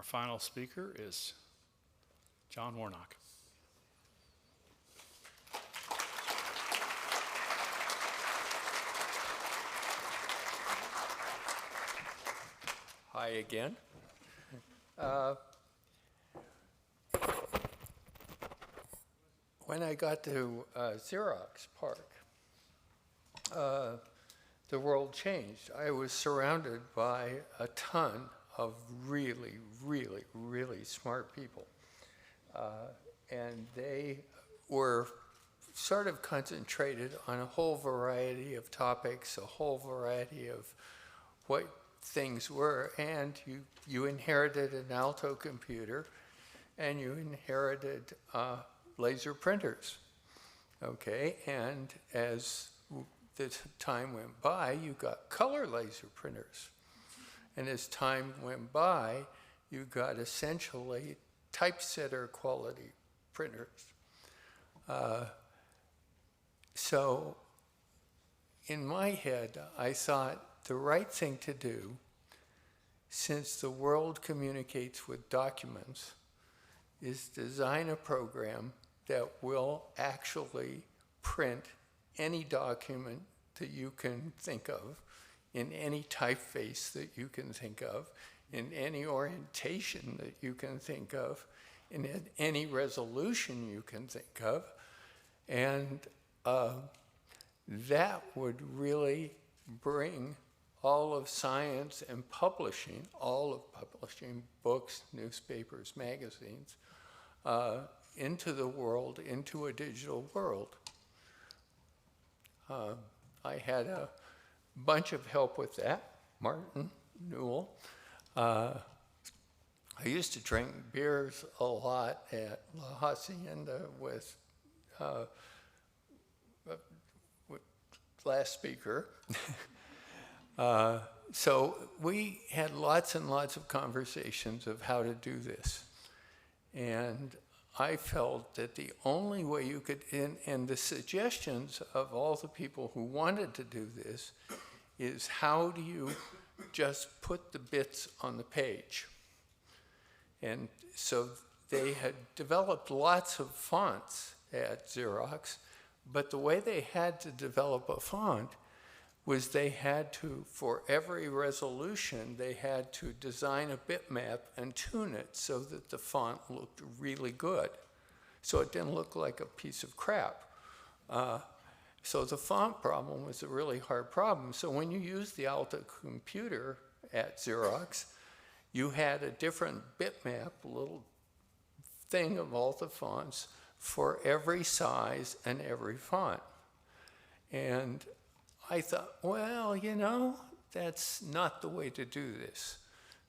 Our final speaker is John Warnock. Hi again. When I got to Xerox PARC, the world changed. I was surrounded by a ton of really, really, really smart people. And they were sort of concentrated on a whole variety of topics, a whole variety of what things were. And you inherited an Alto computer, and you inherited laser printers. Okay, and as the time went by, you got color laser printers. And as time went by, you got essentially typesetter quality printers. So in my head, I thought the right thing to do, since the world communicates with documents, is design a program that will actually print any document that you can think of, in any typeface that you can think of, in any orientation that you can think of, in any resolution you can think of. And that would really bring all of science and publishing, all of publishing, books, newspapers, magazines, into the world, into a digital world. I had a bunch of help with that. Martin Newell. I used to drink beers a lot at La Hacienda with last speaker. So we had lots and lots of conversations of how to do this. And I felt that the only way you could, and the suggestions of all the people who wanted to do this, is how do you just put the bits on the page? And so they had developed lots of fonts at Xerox, but the way they had to develop a font was they had to, for every resolution, they had to design a bitmap and tune it so that the font looked really good. So it didn't look like a piece of crap. So the font problem was a really hard problem. So when you used the Alta computer at Xerox, you had a different bitmap, a little thing of all the fonts for every size and every font. And I thought, well, you know, that's not the way to do this.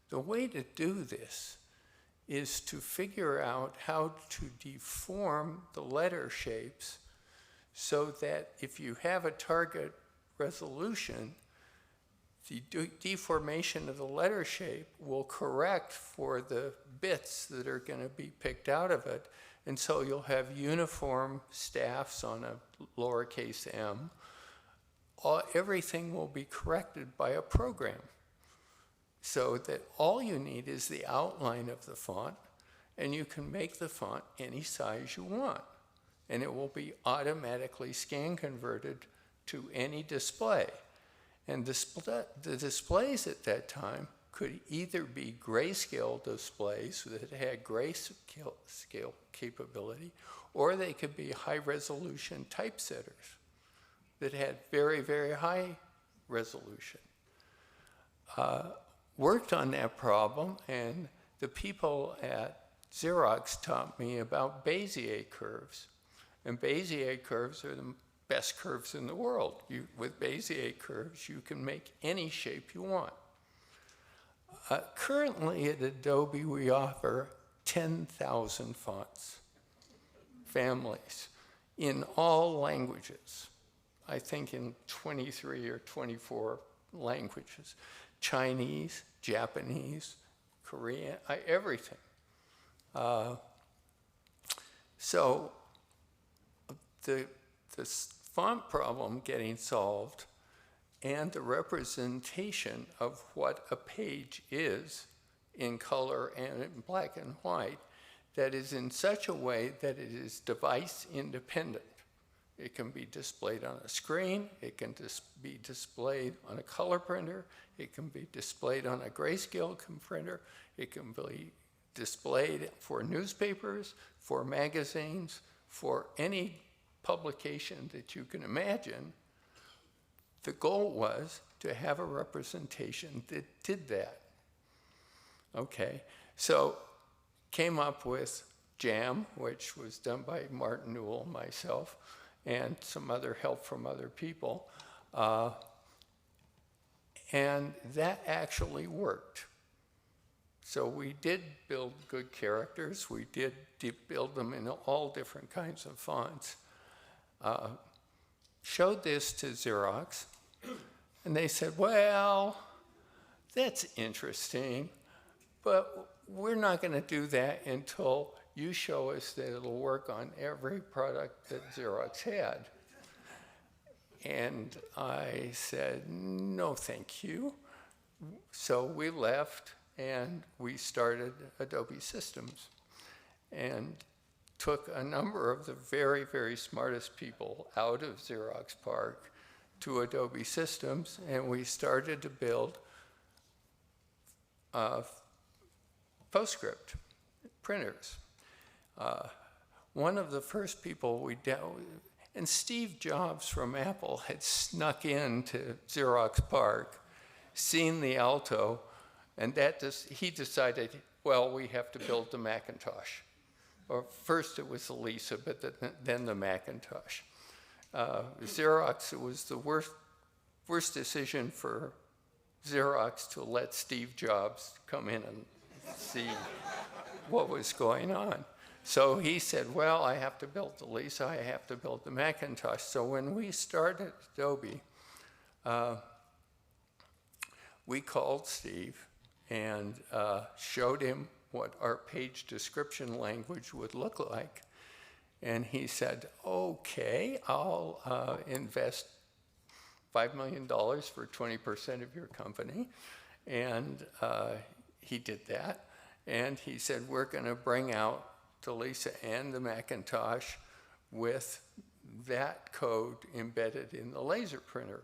The way to do this is to figure out how to deform the letter shapes so that if you have a target resolution, the deformation of the letter shape will correct for the bits that are going to be picked out of it. And so you'll have uniform staffs on a lowercase m. Everything will be corrected by a program, so that all you need is the outline of the font, and you can make the font any size you want, and it will be automatically scan converted to any display. And the displays at that time could either be grayscale displays that had grayscale capability, or they could be high-resolution typesetters that had very, very high resolution. Worked on that problem, and the people at Xerox taught me about Bezier curves. And Bezier curves are the best curves in the world. With Bezier curves, you can make any shape you want. Currently at Adobe, we offer 10,000 fonts, families, in all languages. I think in 23 or 24 languages. Chinese, Japanese, Korean, everything. So the font problem getting solved, and the representation of what a page is in color and in black and white that is in such a way that it is device independent. It can be displayed on a screen, it can be displayed on a color printer, it can be displayed on a grayscale printer, it can be displayed for newspapers, for magazines, for any publication that you can imagine. The goal was to have a representation that did that. Okay, so came up with Jam, which was done by Martin Newell, myself, and some other help from other people. And that actually worked. So we did build good characters. We did build them in all different kinds of fonts. Showed this to Xerox, and they said, well, that's interesting, but we're not going to do that until you show us that it'll work on every product that Xerox had. And I said, no, thank you. So we left, and we started Adobe Systems, and took a number of the very, very smartest people out of Xerox PARC to Adobe Systems, and we started to build PostScript printers. One of the first people we dealt with, and Steve Jobs from Apple had snuck into Xerox PARC, seen the Alto, and he decided, well, we have to build the Macintosh. Or first it was the Lisa, but then the Macintosh. Xerox, it was the worst decision for Xerox to let Steve Jobs come in and see what was going on. So he said, well, I have to build the Lisa, I have to build the Macintosh. So when we started Adobe, we called Steve and showed him what our page description language would look like. And he said, okay, I'll invest $5 million for 20% of your company. And he did that. And he said, we're going to bring out the Lisa and the Macintosh with that code embedded in the laser printer.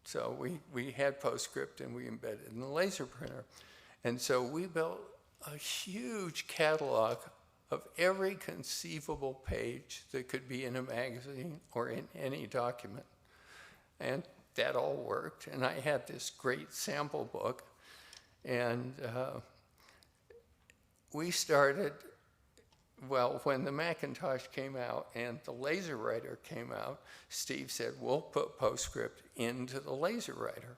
So we had PostScript and we embedded in the laser printer. And so we built a huge catalog of every conceivable page that could be in a magazine or in any document. And that all worked. And I had this great sample book. And we started, well, when the Macintosh came out and the laser writer came out, Steve said, we'll put PostScript into the laser writer.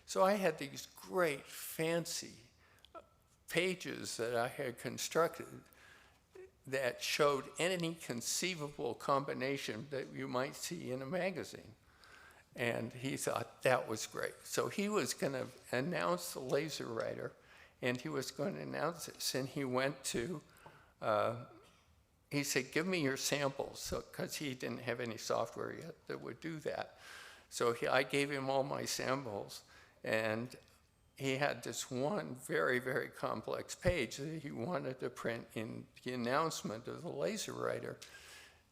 So I had these great fancy pages that I had constructed that showed any conceivable combination that you might see in a magazine. And he thought that was great. So he was going to announce the laser writer, and he was going to announce this. And he went to, he said, give me your samples, because he didn't have any software yet that would do that. So I gave him all my samples, and he had this one very, very complex page that he wanted to print in the announcement of the laser writer.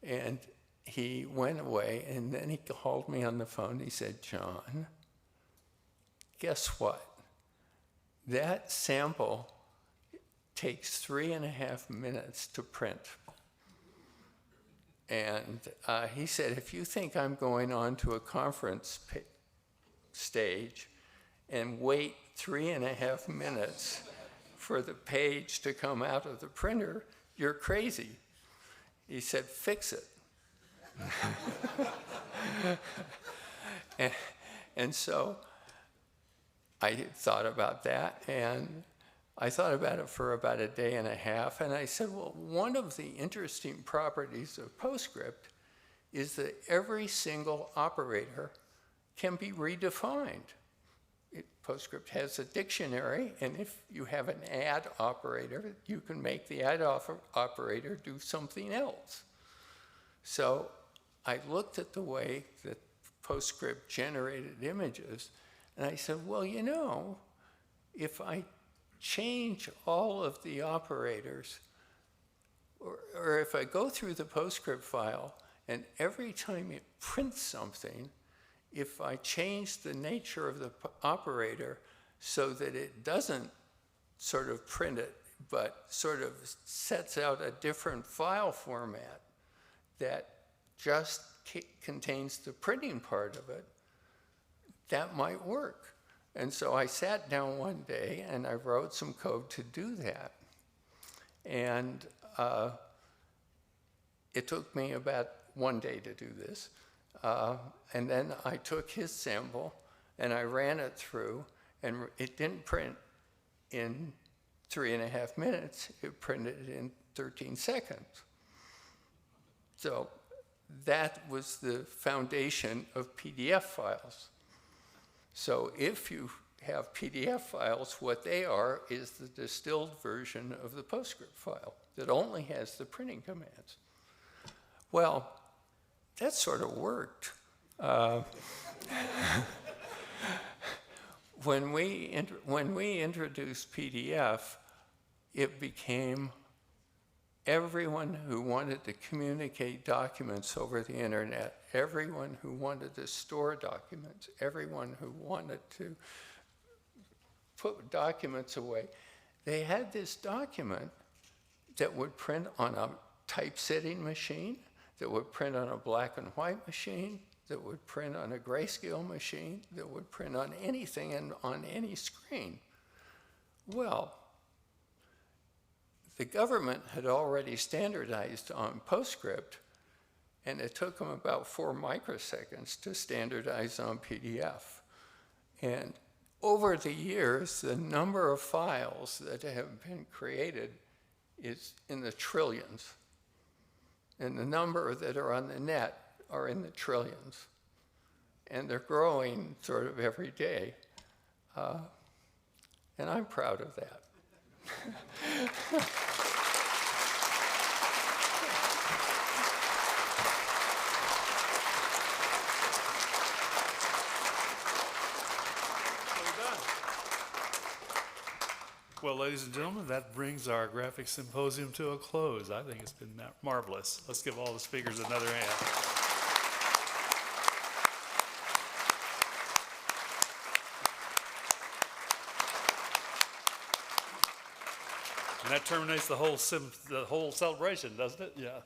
And he went away, and then he called me on the phone. He said, John, guess what? That sample takes 3.5 minutes to print. And he said, if you think I'm going on to a conference stage and wait 3.5 minutes for the page to come out of the printer, you're crazy. He said, fix it. and so I thought about that, and I thought about it for about a day and a half, and I said, well, one of the interesting properties of PostScript is that every single operator can be redefined. PostScript has a dictionary, and if you have an add operator, you can make the add operator do something else. So I looked at the way that PostScript generated images, and I said, well, you know, if I change all of the operators, or if I go through the PostScript file and every time it prints something, if I change the nature of the operator so that it doesn't sort of print it, but sort of sets out a different file format that just contains the printing part of it, that might work. And so I sat down one day and I wrote some code to do that. And it took me about one day to do this. And then I took his sample and I ran it through, and it didn't print in 3.5 minutes. It printed in 13 seconds. So that was the foundation of PDF files. So if you have PDF files, what they are is the distilled version of the PostScript file that only has the printing commands. Well, that sort of worked. When we introduced PDF, it became everyone who wanted to communicate documents over the internet, everyone who wanted to store documents, everyone who wanted to put documents away, they had this document that would print on a typesetting machine, that would print on a black and white machine, that would print on a grayscale machine, that would print on anything and on any screen. Well, the government had already standardized on PostScript, and it took them about 4 microseconds to standardize on PDF. And over the years, the number of files that have been created is in the trillions. And the number that are on the net are in the trillions. And they're growing sort of every day. And I'm proud of that. Well, ladies and gentlemen, that brings our graphics symposium to a close. I think it's been marvelous. Let's give all the speakers another hand. And that terminates the whole celebration, doesn't it? Yeah.